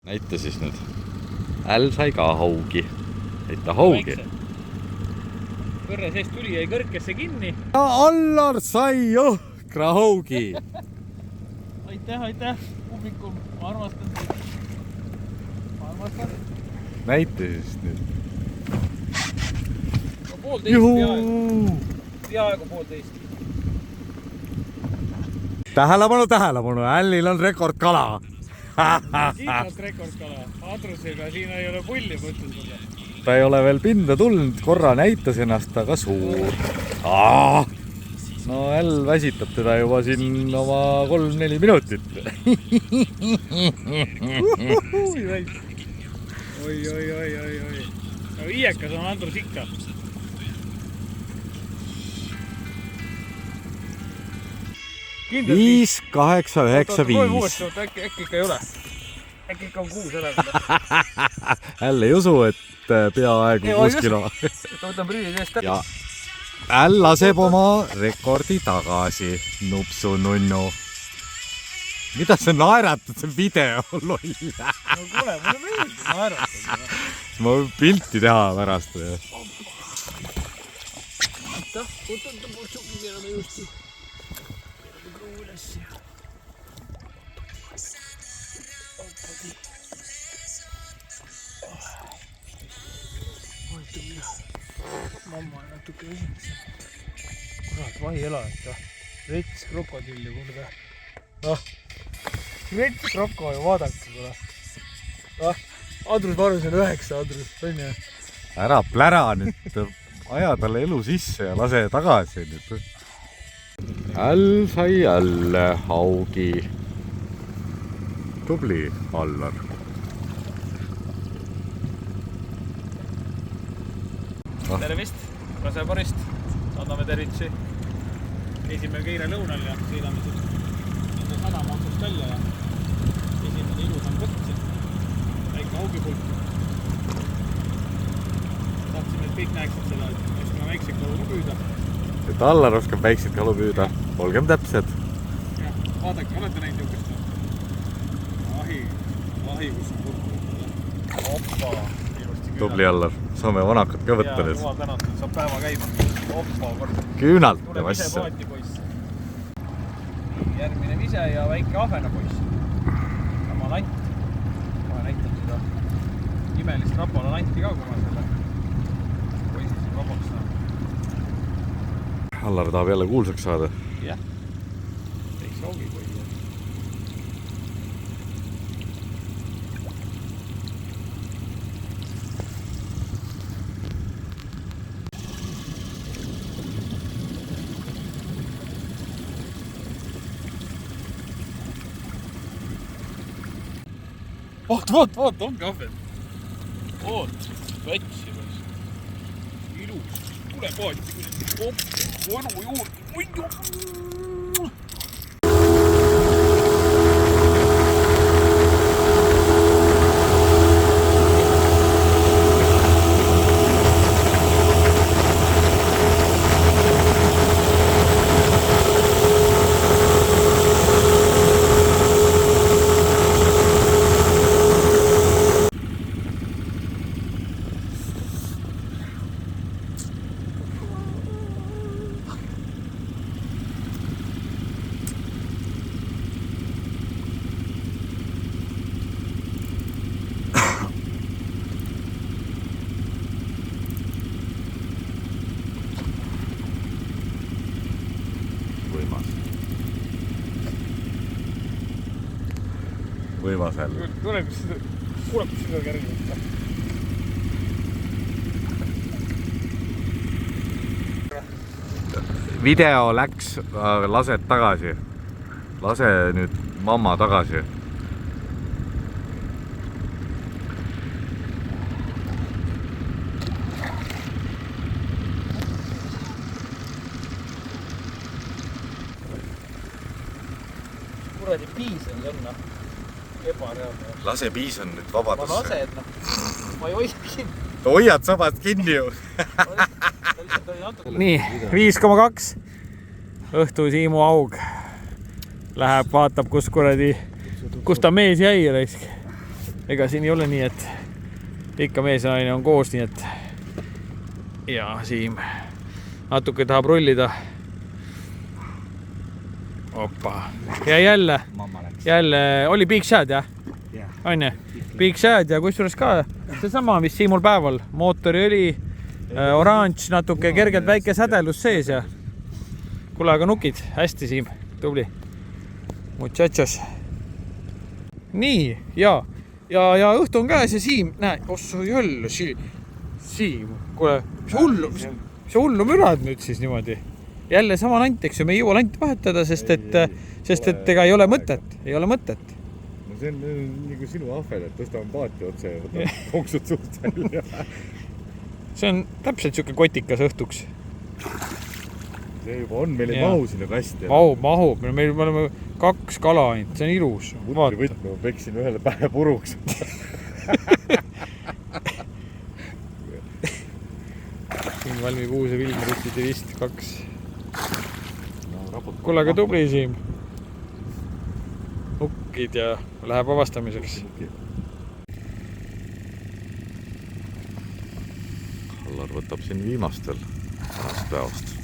Näita siis nüüd. Äll sai ka haugi. Näita haugi. Kõrre seest tuli jäi kõrkesse kinni. Ja Allar sai jõhkra haugi. Aitäh, publikum. Ma armastan teid. Näita siis nüüd. Peaaegu 1,5. Tähelepanu. Ällil on rekordkala. Siin on rekordkala. Adrusega siin ei ole pulli mõtled seda. Ta ei ole veel pinda tulnud. Korra näitas ennast, aga suur. No Äll väsitab teda juba siin oma 3-4 minutit. Oi. Viiekas on Andrus ikka. 5, 8, 9, 5. Äkki ikka ei ole. Äkki ikka on 6 ära. Äll ei usu, et peaaegu 6 kilo. Võtan prüülid eest ära. Ja Äll laseb oma rekordi tagasi. Nupsu nunnu. Mida sa naeratad? See video loll. No kuule, mulle meeldib naeratada. Ma võin pilti teha pärast. Võtan tšuki keerame justi. Mamma on natuke esimese. Kurat, vahi elajad. Rets krokodilli kuulda. Rets kroko ja vaadake kuule. Adrus varus on 9, Adrus. Ära plära nüüd. Aja talle elu sisse ja lase tagasi nüüd. Äll sai jälle haugi. Tubli Allar. Tervist, Raseborist, saadame tervitsi. Käisime Keire lõunal ja sõidame siis sadama otsast välja ja esimene ilusam võtsi. Väike haugipulk. Tahtsime, et kõik näeksid seda, et oskame väikseid kalu püüda. Et Allar oskab väikseid kalu püüda. Olgem täpsed. Ja, vaadake, olete näinud niukest. Vahi, kus on kurku. Oppa. Tubli Allar. Saame vanakat ka võtta nüüd. Jumal tänatud, saab päeva käima. Oppa, kord. Küünalt ja Tuleb ise vassa. paati poiss. Järgmine vise ja väike ahvena poiss. Sama lant. Ma näitan seda imelist rapala lanti ka, kui ma selle poissi siin vabaks saan. Allar tahab jälle kuulsaks saada. Jah. Teiks haugi poiss. Voot, ongi ahven. Voot, vätsi võis. Ilus. Tule paati, vanu juurde. Võimas Äll. Kuule, kus seda kärgi võtta. Video läks, lased tagasi. Lase nüüd mamma tagasi. Kuradi piisen lenna. Ebareaalne. Lase piison nüüd vabadusse. Ma lased, ma ei hoia kinni. Hoiad sabast kinni ju. Nii, 5,2. Õhtu Siimu haug. Läheb, vaatab, kus kuradi, kus ta mees jäi raisk. ega siin ei ole nii, et ikka mees ja naine on koos, nii et ja Siim natuke tahab rullida. Oppa. Ja jälle oli Big Shad, jah? On ju? Big Shad ja kusjuures ka seesama, mis Siimul päeval. Mootoriõli, oranž, natuke kergelt väike sädelus sees ja kuule, aga nukid. Hästi, Siim. Tubli. Muchachos. Nii, ja õhtu on käes ja Siim, näe, ossu jälle, Siim, kuule, mis hullu mürad nüüd siis niimoodi? Jälle sama lant, eks ju, me ei jõua lanti vahetada, sest et ega ei ole mõtet. No see on nagu sinu ahvel, et tõstame paati otse ja võtame konksud suust välja. See on täpselt siuke kotikas õhtuks. See juba on, meil ei mahu sinna kasti. Mahub, me oleme 2 kala ainult, see on ilus. Võtme, ma peksin ühele pähe puruks. Siin valmib uus Vilmeriti vist 2. Kuule, aga tubli, Siim. Nukkid ja läheb avastamiseks. Allar võtab siin viimastel tänast päevast.